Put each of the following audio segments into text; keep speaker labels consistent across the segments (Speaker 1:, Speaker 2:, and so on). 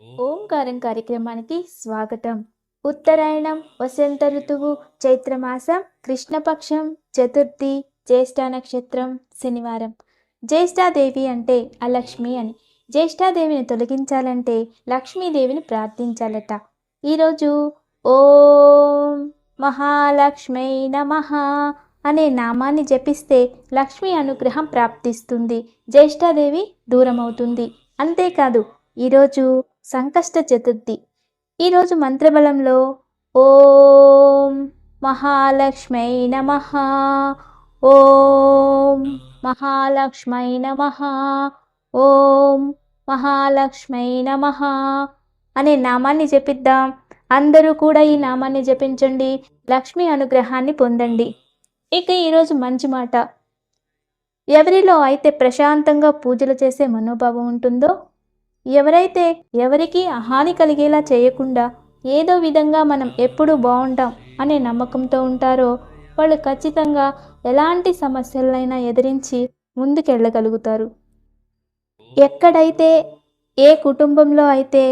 Speaker 1: ఓంకారం కార్యక్రమానికి స్వాగతం. ఉత్తరాయణం, వసంత ఋతువు, చైత్రమాసం, కృష్ణపక్షం, చతుర్థి, జ్యేష్ఠ నక్షత్రం, శనివారం. జ్యేష్ఠాదేవి అంటే అలక్ష్మి అని. జ్యేష్ఠాదేవిని తొలగించాలంటే లక్ష్మీదేవిని ప్రార్థించాలట. ఈరోజు ఓం మహాలక్ష్మై నమః అనే నామాన్ని జపిస్తే లక్ష్మీ అనుగ్రహం ప్రాప్తిస్తుంది, జ్యేష్ఠాదేవి దూరమవుతుంది. అంతేకాదు ఈరోజు సంకష్ట చతుర్థి. ఈరోజు మంత్రబలంలో ఓం మహాలక్ష్మై నమః, ఓం మహాలక్ష్మై నమః, ఓం మహాలక్ష్మై నమః అనే నామాన్ని జపిద్దాం. అందరూ కూడా ఈ నామాన్ని జపించండి, లక్ష్మీ అనుగ్రహాన్ని పొందండి. ఇక ఈరోజు మంచి మాట. ఎవరిలో అయితే ప్రశాంతంగా పూజలు చేసే మనోభావం ఉంటుందో, ఎవరైతే ఎవరికి హాని కలిగేలా చేయకుండా ఏదో విధంగా మనం ఎప్పుడూ బాగుంటాం అనే నమ్మకంతో ఉంటారో వాళ్ళు ఖచ్చితంగా ఎలాంటి సమస్యలైనా ఎదిరించి ముందుకెళ్ళగలుగుతారు. ఎక్కడైతే ఏ కుటుంబంలో అయితే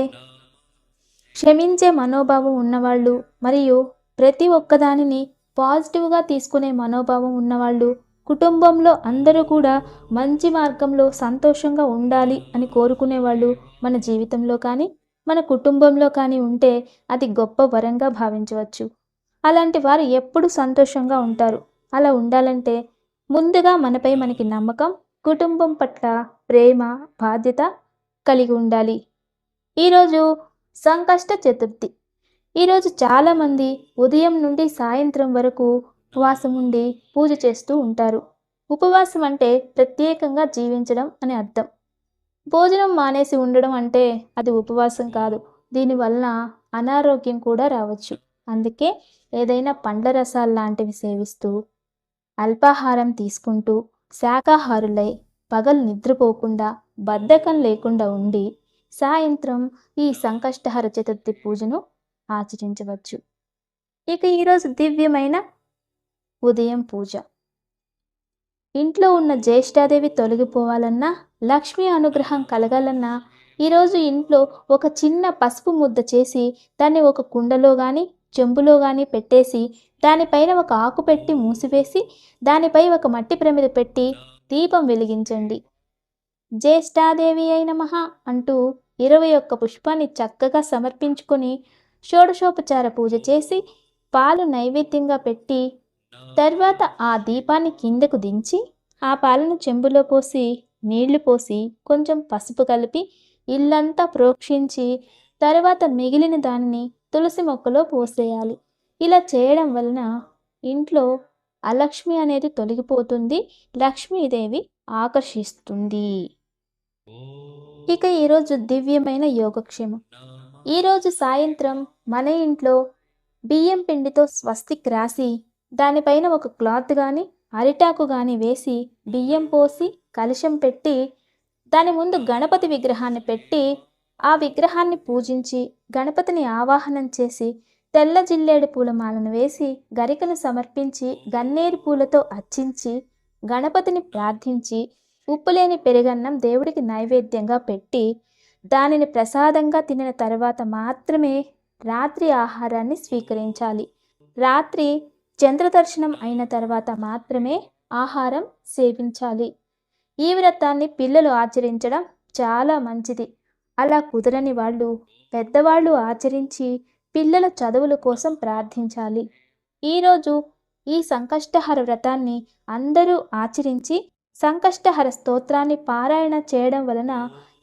Speaker 1: క్షమించే మనోభావం ఉన్నవాళ్ళు మరియు ప్రతి ఒక్కదానిని పాజిటివ్గా తీసుకునే మనోభావం ఉన్నవాళ్ళు, కుటుంబంలో అందరూ కూడా మంచి మార్గంలో సంతోషంగా ఉండాలి అని కోరుకునేవాళ్ళు మన జీవితంలో కానీ మన కుటుంబంలో కానీ ఉంటే అది గొప్ప వరంగా భావించవచ్చు. అలాంటి వారు ఎప్పుడు సంతోషంగా ఉంటారు. అలా ఉండాలంటే ముందుగా మనపై మనకి నమ్మకం, కుటుంబం పట్ల ప్రేమ, బాధ్యత కలిగి ఉండాలి. ఈరోజు సంకష్ట చతుర్థి. ఈరోజు చాలామంది ఉదయం నుండి సాయంత్రం వరకు ఉపవాసం ఉండి పూజ చేస్తూ ఉంటారు. ఉపవాసం అంటే ప్రత్యేకంగా జీవించడం అని అర్థం. భోజనం మానేసి ఉండడం అంటే అది ఉపవాసం కాదు. దీనివల్ల అనారోగ్యం కూడా రావచ్చు. అందుకే ఏదైనా పండ్ల రసాలు లాంటివి సేవిస్తూ, అల్పాహారం తీసుకుంటూ, శాకాహారులై పగలు నిద్రపోకుండా బద్ధకం లేకుండా ఉండి సాయంత్రం ఈ సంకష్టహర చతుర్థి పూజను ఆచరించవచ్చు. ఇక ఈరోజు దివ్యమైన ఉదయం పూజ. ఇంట్లో ఉన్న జ్యేష్ఠాదేవి తొలగిపోవాలన్నా, లక్ష్మీ అనుగ్రహం కలగాలన్నా ఈరోజు ఇంట్లో ఒక చిన్న పసుపు ముద్ద చేసి దాన్ని ఒక కుండలో కానీ చెంబులో కానీ పెట్టేసి దానిపైన ఒక ఆకు పెట్టి మూసివేసి దానిపై ఒక మట్టి ప్రమిద పెట్టి దీపం వెలిగించండి. జ్యేష్ఠాదేవి అయిన మహా అంటూ 21 పుష్పాన్ని చక్కగా సమర్పించుకొని షోడశోపచార పూజ చేసి పాలు నైవేద్యంగా పెట్టి తర్వాత ఆ దీపాన్ని కిందకు దించి ఆ పాలను చెంబులో పోసి నీళ్లు పోసి కొంచెం పసుపు కలిపి ఇల్లంతా ప్రోక్షించి తర్వాత మిగిలిన దానిని తులసి మొక్కలో పోసేయాలి. ఇలా చేయడం వలన ఇంట్లో అలక్ష్మి అనేది తొలగిపోతుంది, లక్ష్మీదేవి ఆకర్షిస్తుంది. ఇక ఈరోజు దివ్యమైన యోగక్షేమం. ఈరోజు సాయంత్రం మన ఇంట్లో బియ్యం పిండితో స్వస్తిక్ రాసి దానిపైన ఒక క్లాత్ కానీ అరిటాకు కానీ వేసి బియ్యం పోసి కలశం పెట్టి దాని ముందు గణపతి విగ్రహాన్ని పెట్టి ఆ విగ్రహాన్ని పూజించి గణపతిని ఆవాహనం చేసి తెల్ల జిల్లేడు పూలమాలను వేసి గరికను సమర్పించి గన్నేరు పూలతో అర్చించి గణపతిని ప్రార్థించి ఉప్పులేని పెరుగన్నం దేవుడికి నైవేద్యంగా పెట్టి దానిని ప్రసాదంగా తినిన తర్వాత మాత్రమే రాత్రి ఆహారాన్ని స్వీకరించాలి. రాత్రి చంద్రదర్శనం అయిన తర్వాత మాత్రమే ఆహారం సేవించాలి. ఈ వ్రతాన్ని పిల్లలు ఆచరించడం చాలా మంచిది. అలా కుదరని వాళ్ళు పెద్దవాళ్ళు ఆచరించి పిల్లల చదువుల కోసం ప్రార్థించాలి. ఈరోజు ఈ సంకష్టహర వ్రతాన్ని అందరూ ఆచరించి సంకష్టహర స్తోత్రాన్ని పారాయణ చేయడం వలన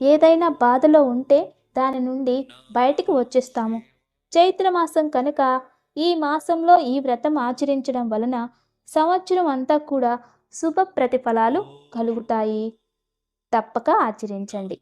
Speaker 1: ఏదైనా బాధలో ఉంటే దాని నుండి బయటికి వచ్చేస్తాము. చైత్రమాసం కనుక ఈ మాసంలో ఈ వ్రతం ఆచరించడం వలన సంవత్సరం అంతా కూడా శుభ ప్రతిఫలాలు కలుగుతాయి. తప్పక ఆచరించండి.